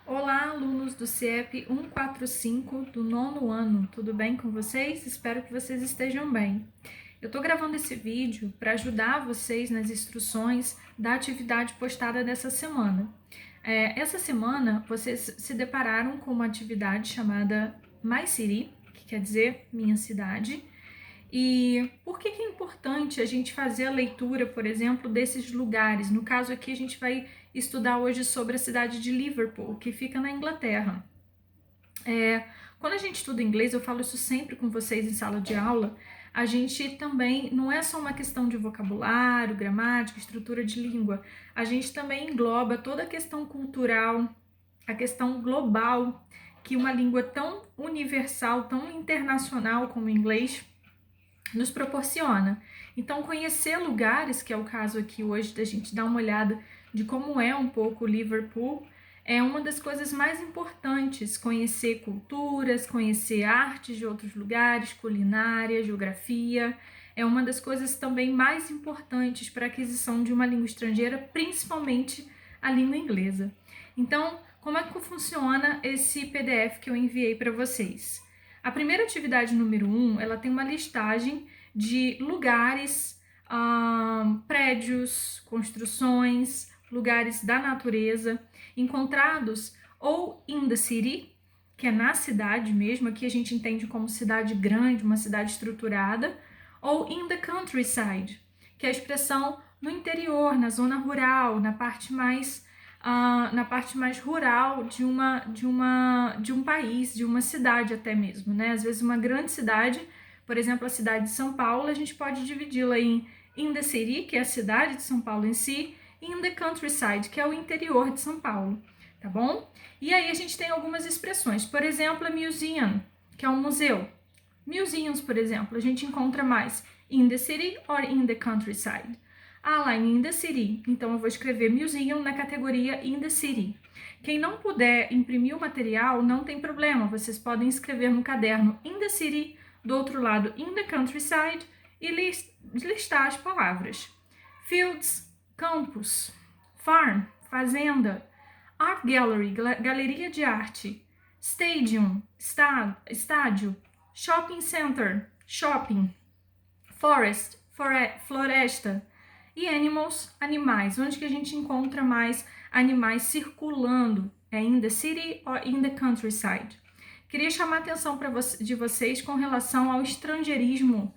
Olá, alunos do CIEP 145 do nono ano, tudo bem com vocês? Espero que vocês estejam bem. Eu estou gravando esse vídeo para ajudar vocês nas instruções da atividade postada dessa semana. Essa semana, vocês se depararam com uma atividade chamada My City, que quer dizer minha cidade. E por que é importante a gente fazer a leitura, por exemplo, desses lugares? No caso aqui, a gente vai estudar hoje sobre a cidade de Liverpool, que fica na Inglaterra. Quando a gente estuda inglês, eu falo isso sempre com vocês em sala de aula, a gente também, não é só uma questão de vocabulário, gramática, estrutura de língua, a gente também engloba toda a questão cultural, a questão global, que uma língua tão universal, tão internacional como o inglês nos proporciona. Então, conhecer lugares, que é o caso aqui hoje da gente dar uma olhada de como é um pouco Liverpool, é uma das coisas mais importantes. Conhecer culturas, conhecer artes de outros lugares, culinária, geografia, é uma das coisas também mais importantes para a aquisição de uma língua estrangeira, principalmente a língua inglesa. Então, como é que funciona esse PDF que eu enviei para vocês? A primeira atividade número 1, ela tem uma listagem de lugares, prédios, construções, lugares da natureza, encontrados ou in the city, que é na cidade mesmo, aqui a gente entende como cidade grande, uma cidade estruturada, ou in the countryside, que é a expressão no interior, na zona rural, na parte mais rural de um país, de uma cidade até mesmo, né? Às vezes uma grande cidade, por exemplo, a cidade de São Paulo, a gente pode dividi-la em in the city, que é a cidade de São Paulo em si, e in the countryside, que é o interior de São Paulo, tá bom? E aí a gente tem algumas expressões, por exemplo, a museum, que é um museu. Museums, por exemplo, a gente encontra mais in the city or in the countryside. Lá in the city, então eu vou escrever museum na categoria in the city. Quem não puder imprimir o material, não tem problema, vocês podem escrever no caderno in the city, do outro lado in the countryside e listar as palavras. Fields, campus. Farm, fazenda. Art gallery, galeria de arte. Stadium, estádio. Shopping center, shopping. Forest, floresta. E animals, animais. Onde que a gente encontra mais animais circulando? É in the city or in the countryside? Queria chamar a atenção de vocês com relação ao estrangeirismo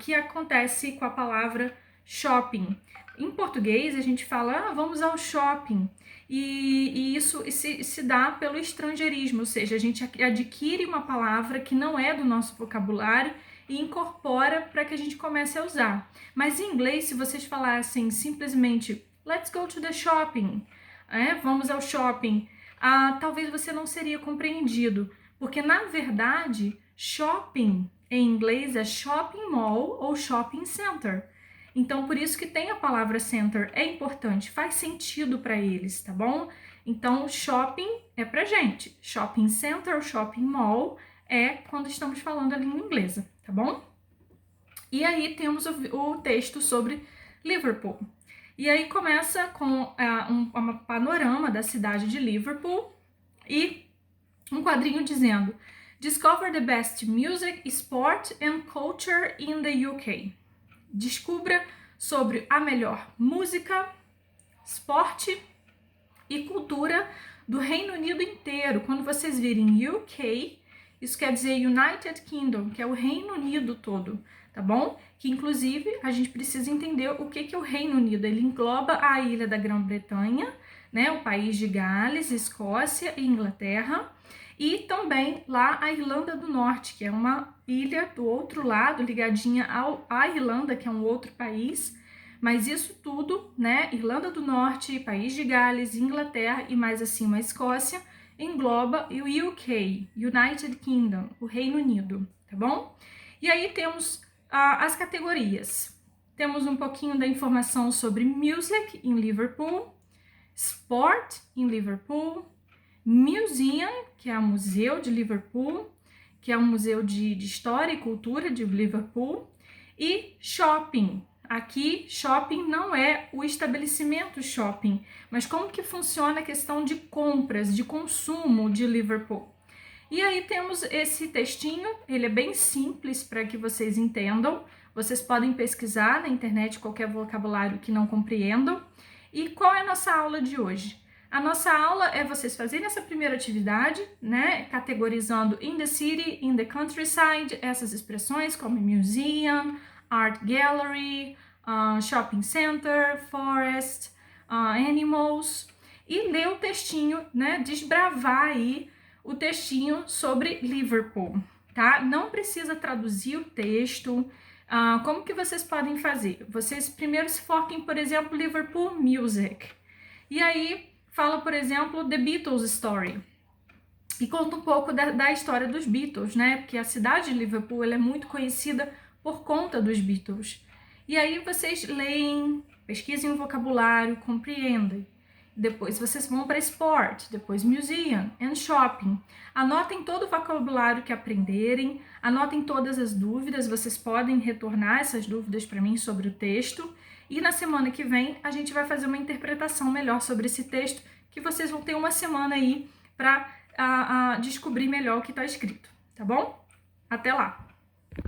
que acontece com a palavra shopping. Em português, a gente fala, vamos ao shopping. E isso se dá pelo estrangeirismo, ou seja, a gente adquire uma palavra que não é do nosso vocabulário e incorpora para que a gente comece a usar. Mas em inglês, se vocês falassem simplesmente let's go to the shopping, vamos ao shopping, talvez você não seria compreendido, porque na verdade shopping em inglês é shopping mall ou shopping center. Então por isso que tem a palavra center, é importante, faz sentido para eles, tá bom? Então shopping é pra gente, shopping center ou shopping mall é quando estamos falando a língua inglesa, tá bom? E aí temos o texto sobre Liverpool. E aí começa com um panorama da cidade de Liverpool e um quadrinho dizendo Discover the best music, sport and culture in the UK. Descubra sobre a melhor música, esporte e cultura do Reino Unido inteiro. Quando vocês virem UK, isso quer dizer United Kingdom, que é o Reino Unido todo, tá bom? Que inclusive a gente precisa entender o que é o Reino Unido. Ele engloba a ilha da Grã-Bretanha, né, o país de Gales, Escócia e Inglaterra, e também lá a Irlanda do Norte, que é uma ilha do outro lado, ligadinha à Irlanda, que é um outro país. Mas isso tudo, né, Irlanda do Norte, País de Gales, Inglaterra e mais acima a Escócia, engloba o UK, United Kingdom, o Reino Unido, tá bom? E aí temos as categorias. Temos um pouquinho da informação sobre music em Liverpool, sport em Liverpool, museum, que é o Museu de Liverpool, que é um museu de história e cultura de Liverpool, e shopping, Aqui, shopping não é o estabelecimento shopping, mas como que funciona a questão de compras, de consumo de Liverpool. E aí temos esse textinho, ele é bem simples para que vocês entendam. Vocês podem pesquisar na internet qualquer vocabulário que não compreendam. E qual é a nossa aula de hoje? A nossa aula é vocês fazerem essa primeira atividade, né? Categorizando in the city, in the countryside, essas expressões como museum, art gallery, shopping center, forest, animals. E ler o textinho, né? Desbravar aí o textinho sobre Liverpool, tá? Não precisa traduzir o texto. Como que vocês podem fazer? Vocês primeiro se foquem, por exemplo, Liverpool Music. E aí fala, por exemplo, The Beatles Story. E conta um pouco da história dos Beatles, né? Porque a cidade de Liverpool ela é muito conhecida por conta dos Beatles. E aí vocês leem, pesquisem o vocabulário, compreendem. Depois vocês vão para Sport, depois Museum and Shopping. Anotem todo o vocabulário que aprenderem, anotem todas as dúvidas, vocês podem retornar essas dúvidas para mim sobre o texto. E na semana que vem a gente vai fazer uma interpretação melhor sobre esse texto, que vocês vão ter uma semana aí para descobrir melhor o que está escrito, tá bom? Até lá!